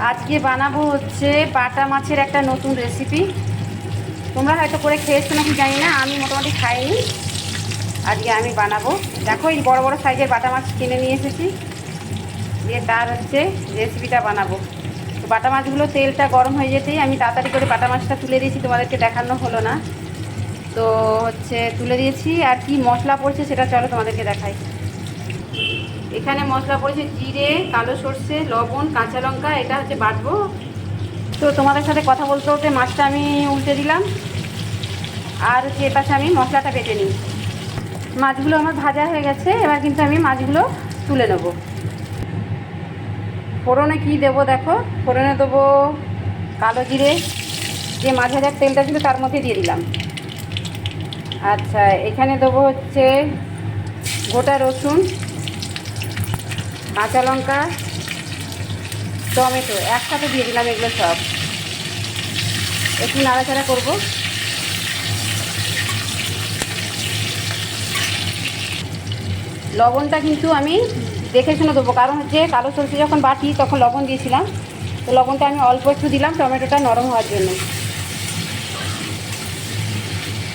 আজকে বানাবো হচ্ছে বাটা মাছের একটা নতুন রেসিপি। তোমরা হয়তো করে খেয়েছো নাকি জানি না, আমি মোটামুটি খাইনি। আজকে আমি বানাবো। দেখো এই বড় বড় সাইজের বাটা মাছ কিনে নিয়ে এসেছি, দিয়ে তার হচ্ছে রেসিপিটা বানাবো। তো বাটা মাছগুলো তেলটা গরম হয়ে যেতেই আমি তাড়াতাড়ি করে বাটা মাছটা তুলে দিয়েছি, তোমাদেরকে দেখানো হলো না। তো হচ্ছে তুলে দিয়েছি। আর কি মশলা পড়ছে সেটা চলো তোমাদেরকে দেখাই। এখানে মশলা পড়েছে জিরে, কালো সর্ষে, লবণ, কাঁচা লঙ্কা, এটা হচ্ছে বাটবো। তো তোমাদের সাথে কথা বলতে বলতে মাছটা আমি উল্টে দিলাম, আর হচ্ছে এ পাশে আমি মশলাটা বেটে নিই। মাছগুলো আমার ভাজা হয়ে গেছে, এবার কিন্তু আমি মাছগুলো তুলে নেব। ফোড়নে কি দেবো দেখো, ফোড়নে দেবো কালো জিরে, যে মাছ ভাজার তেলটা ছিল তার মধ্যে দিয়ে দিলাম। আচ্ছা, এখানে দেবো হচ্ছে গোটা রসুন, কাঁচা লঙ্কা, টমেটো একসাথে দিয়ে দিলাম। এগুলো সব একটু নাড়াচাড়া করব। লবণটা কিন্তু আমি দেখে শুনে দেবো, কারণ হচ্ছে কালো সরষে যখন বাটি তখন লবণ দিয়েছিলাম, তো লবণটা আমি অল্প একটু দিলাম টমেটোটা নরম হওয়ার জন্য।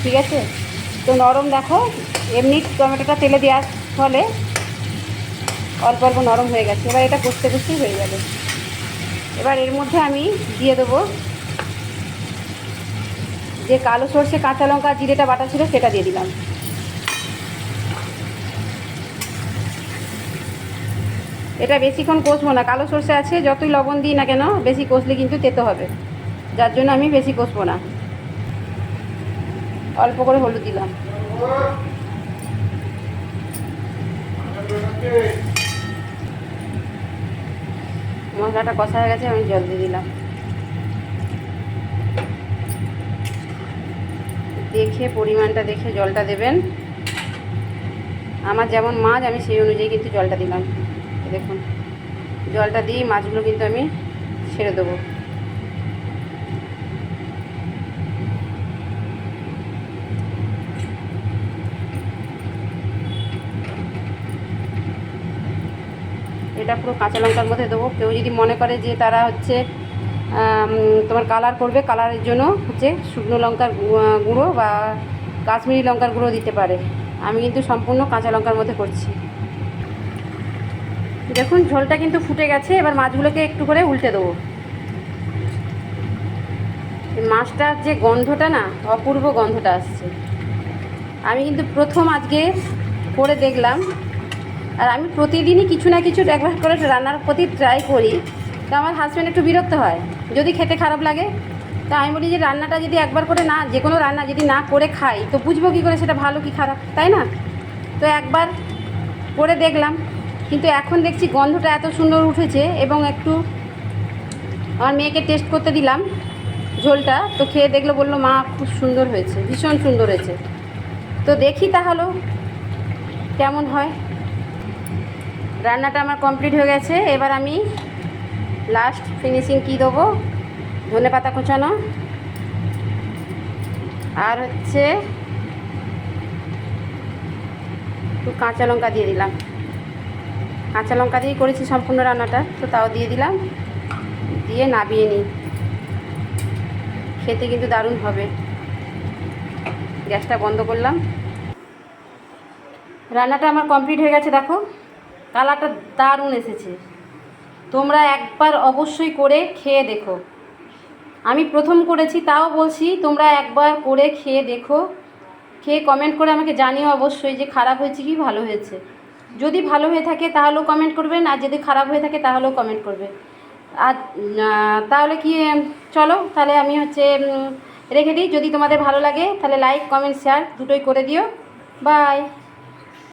ঠিক আছে, তো নরম দেখো, এমনি টমেটোটা তেলে দেওয়ার ফলে অল্প অল্প নরম হয়ে গেছে। এবার এটা কষতে কষতেই হয়ে যাবে। এবার এর মধ্যে আমি দিয়ে দেবো যে কালো সরষে, কাঁচা লঙ্কা, জিরেটা বাটা ছিল সেটা দিয়ে দিলাম। এটা বেশিক্ষণ কষবো না, কালো সরষে আছে, যতই লবণ দিই না কেন বেশি কষলে কিন্তু তেতো হবে, যার জন্য আমি বেশি কষবো না। অল্প করে হলুদ দিলাম। মশলাটা কষা হয়ে গেছে, আমি জল দিয়ে দিলাম। দেখে পরিমাণটা দেখে জলটা দেবেন। আমার যেমন মাছ আমি সেই অনুযায়ী কিন্তু জলটা দিলাম। দেখুন, জলটা দিয়ে মাছগুলো কিন্তু আমি ছেড়ে দেবো। এটা পুরো কাঁচা লঙ্কার মধ্যে দেবো। কেউ যদি মনে করে যে তারা হচ্ছে তোমার কালার করবে, কালারের জন্য হচ্ছে শুকনো লঙ্কার গুঁড়ো বা কাশ্মীরি লঙ্কার গুঁড়ো দিতে পারে। আমি কিন্তু সম্পূর্ণ কাঁচা লঙ্কার মধ্যে করছি। দেখুন ঝোলটা কিন্তু ফুটে গেছে। এবার মাছগুলোকে একটু করে উল্টে দেবো। মাছটার যে গন্ধটা না, অপূর্ব গন্ধটা আসছে। আমি কিন্তু প্রথম আজকে করে দেখলাম, আর আমি প্রতিদিনই কিছু না কিছু একবার করে রান্নার প্রতি ট্রাই করি। তো আমার হাজব্যান্ড একটু বিরক্ত হয় যদি খেতে খারাপ লাগে। তো আমি বলি যে রান্নাটা যদি একবার করে না, যে কোনো রান্না যদি না করে খাই তো বুঝবো কী করে সেটা ভালো কি খারাপ, তাই না? তো একবার করে দেখলাম, কিন্তু এখন দেখছি গন্ধটা এত সুন্দর উঠেছে। এবং একটু আমার মেয়েকে টেস্ট করতে দিলাম ঝোলটা, তো খেয়ে দেখলো, বললো মা খুব সুন্দর হয়েছে, ভীষণ সুন্দর হয়েছে। তো দেখি তাহলে কেমন হয়। রান্নাটা আমার কমপ্লিট হয়ে গেছে। এবার আমি লাস্ট ফিনিশিং কী দেবো, ধনেপাতা কুচানো আর হচ্ছে একটু কাঁচা লঙ্কা দিয়ে দিলাম। কাঁচা লঙ্কা দিয়েই করেছি সম্পূর্ণ রান্নাটা, তো তাও দিয়ে দিলাম। দিয়ে নাবিয়ে নিই। খেতে কিন্তু দারুণ হবে। গ্যাসটা বন্ধ করলাম। রান্নাটা আমার কমপ্লিট হয়ে গেছে। দেখো কালারটা দারুণ এসেছে। তোমরা একবার অবশ্যই করে খেয়ে দেখো। আমি প্রথম করেছি, তাও বলছি তোমরা একবার করে খেয়ে দেখো। খেয়ে কমেন্ট করে আমাকে জানিও অবশ্যই যে খারাপ হয়েছে কি ভালো হয়েছে। যদি ভালো হয়ে থাকে তাহলেও কমেন্ট করবেন, আর যদি খারাপ হয়ে থাকে তাহলেও কমেন্ট করবে। আর তাহলে কি, চলো তাহলে আমি হচ্ছে রেখে দিই। যদি তোমাদের ভালো লাগে তাহলে লাইক, কমেন্ট, শেয়ার দুটোই করে দিও। বাই।